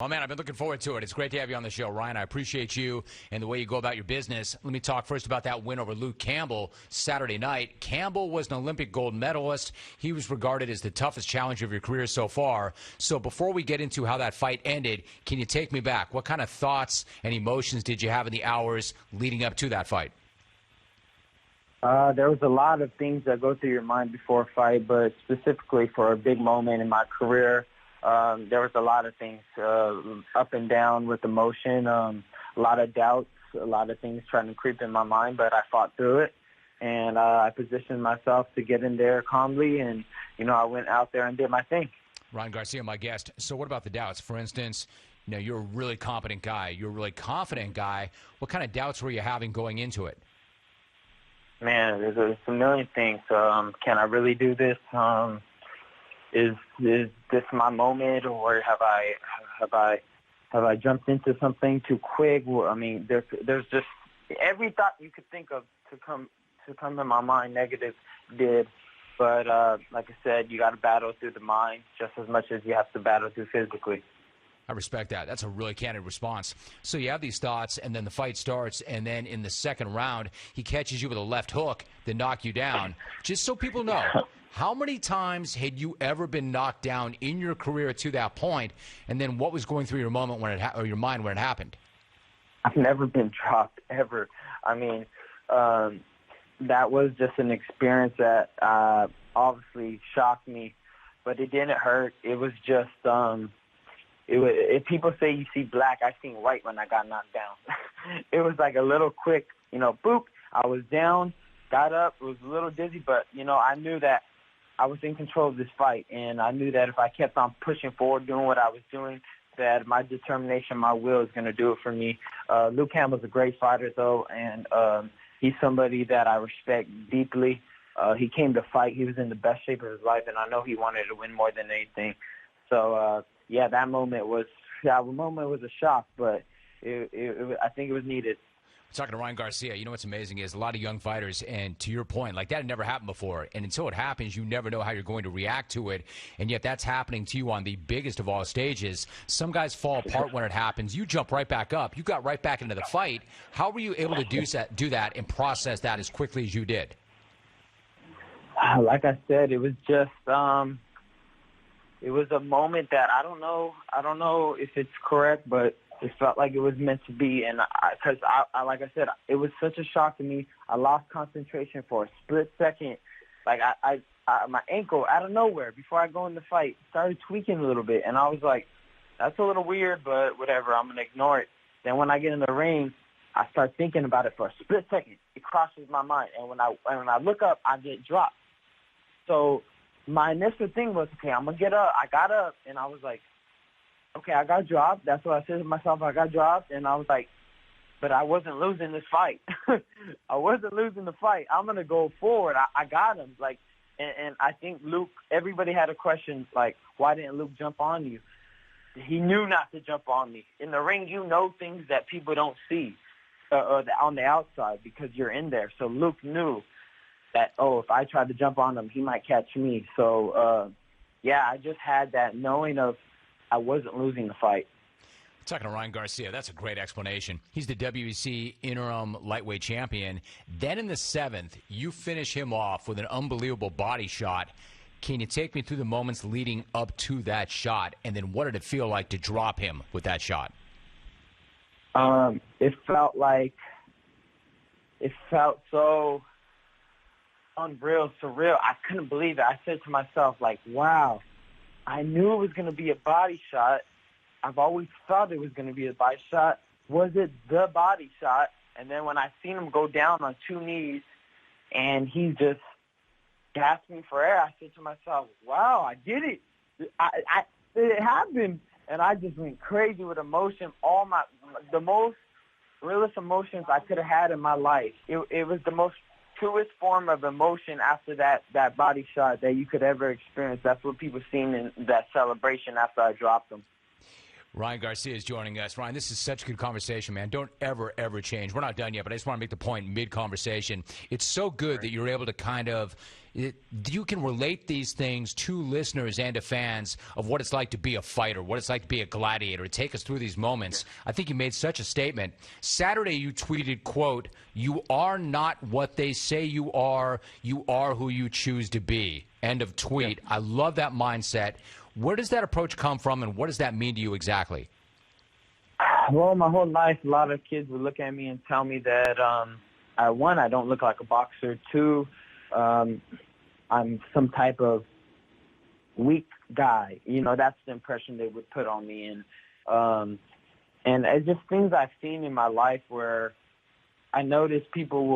Oh, man, I've been looking forward to it. It's great to have you on the show, Ryan. I appreciate you and the way you go about your business. Let me talk first about that win over Luke Campbell Saturday night. Campbell was an Olympic gold medalist. He was regarded as the toughest challenger of your career so far. So before we get into how that fight ended, can you take me back? What kind of thoughts and emotions did you have in the hours leading up to that fight? There was a lot of things that go through your mind before a fight, but specifically for a big moment in my career, there was a lot of things up and down with emotion, a lot of doubts, a lot of things trying to creep in my mind, but I fought through it, and I positioned myself to get in there calmly, and, I went out there and did my thing. Ryan Garcia, my guest. So what about the doubts? For instance, you're a really competent guy. You're a really confident guy. What kind of doubts were you having going into it? Man, there's a million things. Can I really do this? Is this my moment, or have I jumped into something too quick? Well, I mean, there's just every thought you could think of to come to my mind. Negative did, but like I said, you got to battle through the mind just as much as you have to battle through physically. I respect that. That's a really candid response. So you have these thoughts, and then the fight starts, and then in the second round, he catches you with a left hook to knock you down. Just so people know, how many times had you ever been knocked down in your career to that point, and then what was going through your moment or your mind when it happened? I've never been dropped, ever. I mean, that was just an experience that obviously shocked me, but it didn't hurt. It was just if people say you see black, I seen white when I got knocked down. It was like a little quick, boop. I was down, got up, was a little dizzy, but, I knew that I was in control of this fight, and I knew that if I kept on pushing forward, doing what I was doing, that my determination, my will is going to do it for me. Luke Campbell's a great fighter, though, and he's somebody that I respect deeply. He came to fight. He was in the best shape of his life, and I know he wanted to win more than anything. So, that moment was a shock, but I think it was needed. Talking to Ryan Garcia, what's amazing is a lot of young fighters, and to your point, like that had never happened before. And until it happens, you never know how you're going to react to it. And yet that's happening to you on the biggest of all stages. Some guys fall apart when it happens. You jump right back up. You got right back into the fight. How were you able to do that and process that as quickly as you did? Like I said, it was just it was a moment that I don't know if it's correct, but it felt like it was meant to be. And because I like I said, it was such a shock to me. I lost concentration for a split second. Like I my ankle out of nowhere before I go in the fight started tweaking a little bit, and I was like, that's a little weird, but whatever, I'm gonna ignore it. Then when I get in the ring, I start thinking about it for a split second. It crosses my mind, and when I look up, I get dropped. So my initial thing was, okay, I'm going to get up. I got up, and I was like, okay, I got dropped. That's what I said to myself. I got dropped, and I was like, but I wasn't losing this fight. I wasn't losing the fight. I'm going to go forward. I got him. Like, and I think Luke, everybody had a question, like, why didn't Luke jump on you? He knew not to jump on me. In the ring, you know things that people don't see on the outside because you're in there. So Luke knew that, if I tried to jump on him, he might catch me. So, I just had that knowing of I wasn't losing the fight. Talking to Ryan Garcia, that's a great explanation. He's the WBC interim lightweight champion. Then in the seventh, you finish him off with an unbelievable body shot. Can you take me through the moments leading up to that shot, and then what did it feel like to drop him with that shot? It felt so unreal, surreal. I couldn't believe it. I said to myself, like, wow, I knew it was going to be a body shot. I've always thought it was going to be a body shot. Was it the body shot? And then when I seen him go down on two knees and he just gasped me for air, I said to myself, wow, I did it. It happened. And I just went crazy with emotion. The most realest emotions I could have had in my life. It was the most truest form of emotion after that body shot that you could ever experience. That's what people seen in that celebration after I dropped them. Ryan Garcia is joining us. Ryan, this is such a good conversation, man. Don't ever change. We're not done yet, but I just want to make the point mid-conversation. It's so good that you're able to kind of you can relate these things to listeners and to fans of what it's like to be a fighter, what it's like to be a gladiator, take us through these moments. I think you made such a statement. Saturday you tweeted, quote, "You are not what they say you are who you choose to be." End of tweet. I love that mindset. Where does that approach come from, and what does that mean to you exactly? Well, my whole life, a lot of kids would look at me and tell me that, one, I don't look like a boxer. Two, I'm some type of weak guy. You know, that's the impression they would put on me. And it's just things I've seen in my life where I notice people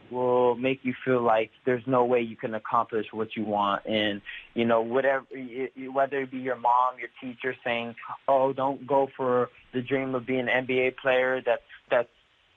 will make you feel like there's no way you can accomplish what you want. And, you know, whether it be your mom, your teacher saying, oh, don't go for the dream of being an NBA player, that's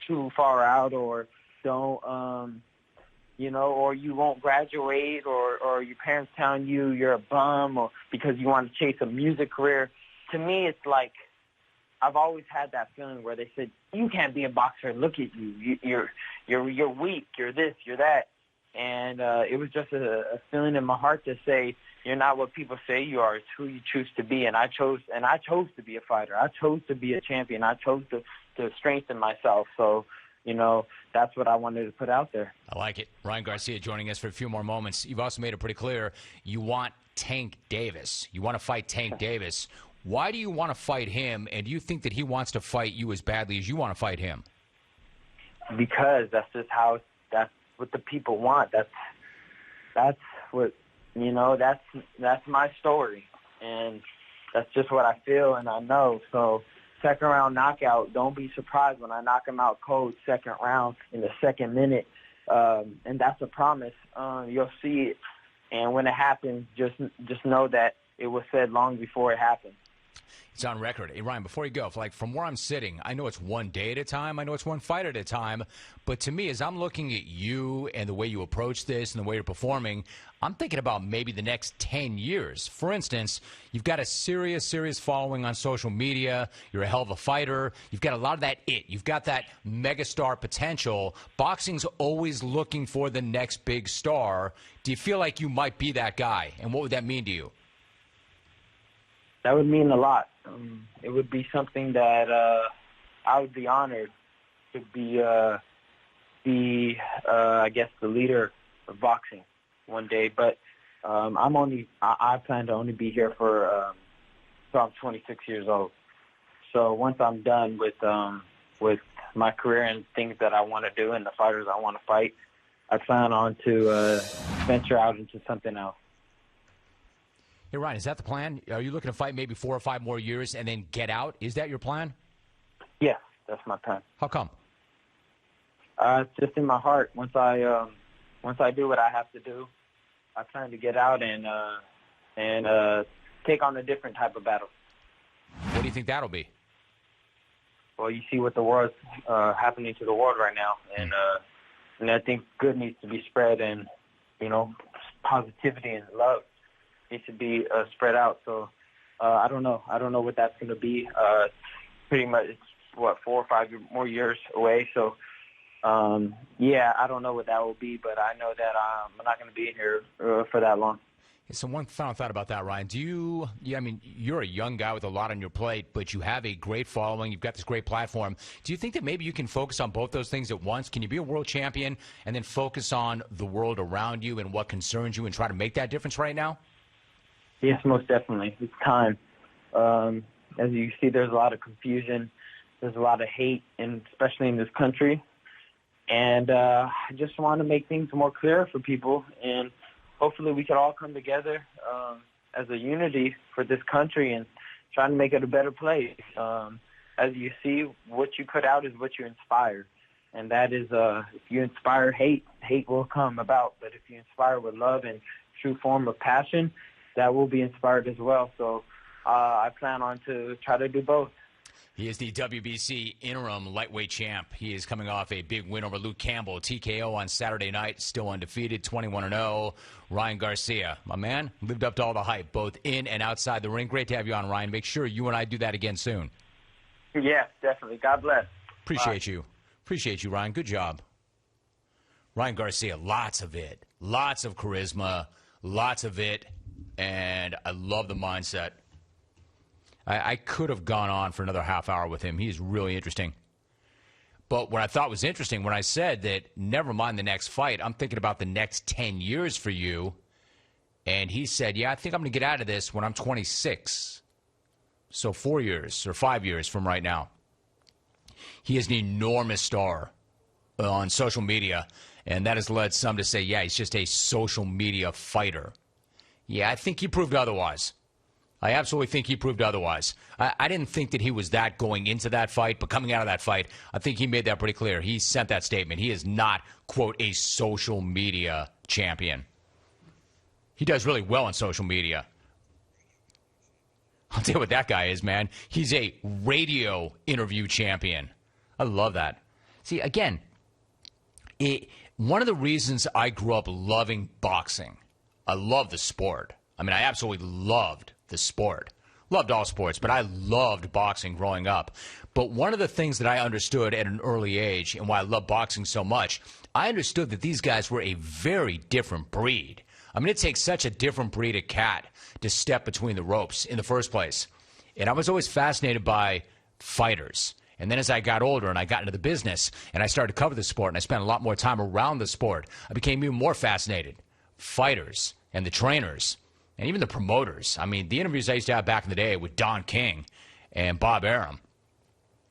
too far out, or don't, you know, or you won't graduate, or your parents telling you you're a bum, or because you want to chase a music career. To me, it's like I've always had that feeling where they said, you can't be a boxer. Look at you. You're weak. You're this. You're that. And it was just a feeling in my heart to say, you're not what people say you are. It's who you choose to be. And I chose to be a fighter. I chose to be a champion. I chose to strengthen myself. So, you know, that's what I wanted to put out there. I like it. Ryan Garcia joining us for a few more moments. You've also made it pretty clear you want Tank Davis. You want to fight Tank Davis. Why do you want to fight him, and do you think that he wants to fight you as badly as you want to fight him? Because that's what the people want. That's what, you know, that's my story, and that's just what I feel and I know. So second round knockout, don't be surprised when I knock him out cold second round in the second minute, and that's a promise. You'll see it, and when it happens, just know that it was said long before it happened. It's on record. Hey, Ryan, before you go, from where I'm sitting, I know it's one day at a time. I know it's one fight at a time. But to me, as I'm looking at you and the way you approach this and the way you're performing, I'm thinking about maybe the next 10 years. For instance, you've got a serious following on social media. You're a hell of a fighter. You've got a lot of that it. You've got that megastar potential. Boxing's always looking for the next big star. Do you feel like you might be that guy? And what would that mean to you? That would mean a lot. It would be something that I would be honored to be, I guess, the leader of boxing one day. But I plan to only be here for till I'm 26 years old. So once I'm done with my career and things that I want to do and the fighters I want to fight, I plan on to venture out into something else. Hey, Ryan, is that the plan? Are you looking to fight maybe 4 or 5 more years and then get out? Is that your plan? Yes, that's my plan. How come? It's just in my heart. Once I do what I have to do, I plan to get out and take on a different type of battle. What do you think that'll be? Well, you see what the world's happening to the world right now, and I think good needs to be spread, and you know, positivity and love needs to be spread out. So I don't know what that's going to be. Pretty much, it's 4 or 5 more years away. So yeah, I don't know what that will be, but I know that I'm not going to be in here for that long. So one final thought about that, Ryan. I mean, you're a young guy with a lot on your plate, but you have a great following. You've got this great platform. Do you think that maybe you can focus on both those things at once? Can you be a world champion and then focus on the world around you and what concerns you and try to make that difference right now? Yes, most definitely. It's time. As you see, there's a lot of confusion. There's a lot of hate, and especially in this country. And I just want to make things more clear for people, and hopefully we can all come together as a unity for this country and try to make it a better place. As you see, what you put out is what you inspire. And that is, if you inspire hate, hate will come about. But if you inspire with love and true form of passion, that will be inspired as well. So I plan on to try to do both. He is the WBC interim lightweight champ. He is coming off a big win over Luke Campbell, TKO on Saturday night, still undefeated, 21-0. Ryan Garcia, my man, lived up to all the hype, both in and outside the ring. Great to have you on, Ryan. Make sure you and I do that again soon. Yeah, definitely. God bless. Appreciate you. Appreciate you, Ryan. Good job. Ryan Garcia, lots of it. Lots of charisma, lots of it, and I love the mindset. I could have gone on for another half hour with him. He's really interesting. But what I thought was interesting, when I said that never mind the next fight, I'm thinking about the next 10 years for you. And he said, yeah, I think I'm going to get out of this when I'm 26. So 4 years or 5 years from right now. He is an enormous star on social media. And that has led some to say, yeah, he's just a social media fighter. Yeah, I think he proved otherwise. I absolutely think he proved otherwise. I didn't think that he was that going into that fight, but coming out of that fight, I think he made that pretty clear. He sent that statement. He is not, quote, a social media champion. He does really well on social media. I'll tell you what that guy is, man. He's a radio interview champion. I love that. See, again, one of the reasons I grew up loving boxing, I love the sport. I mean, I absolutely loved the sport. Loved all sports, but I loved boxing growing up. But one of the things that I understood at an early age and why I love boxing so much, I understood that these guys were a very different breed. I mean, it takes such a different breed of cat to step between the ropes in the first place. And I was always fascinated by fighters. And then as I got older and I got into the business and I started to cover the sport and I spent a lot more time around the sport, I became even more fascinated. Fighters and the trainers. And even the promoters. I mean, the interviews I used to have back in the day with Don King and Bob Arum.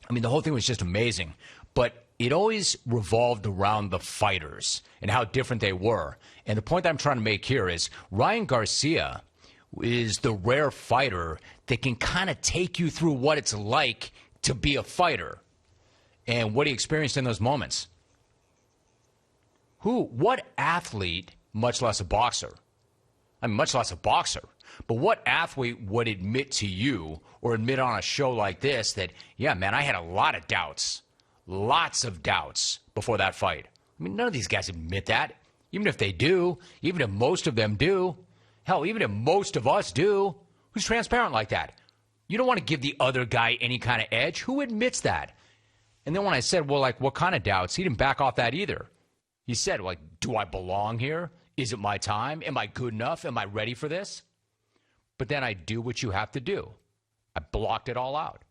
I mean, the whole thing was just amazing. But it always revolved around the fighters and how different they were. And the point that I'm trying to make here is Ryan Garcia is the rare fighter that can kind of take you through what it's like to be a fighter and what he experienced in those moments. What athlete, much less a boxer, I mean, much less a boxer. But what athlete would admit to you or admit on a show like this that, yeah, man, I had a lot of doubts, lots of doubts before that fight? I mean, none of these guys admit that. Even if they do, even if most of them do, hell, even if most of us do, who's transparent like that? You don't want to give the other guy any kind of edge. Who admits that? And then when I said, well, like, what kind of doubts? He didn't back off that either. He said, like, do I belong here? Is it my time? Am I good enough? Am I ready for this? But then I do what you have to do. I blocked it all out.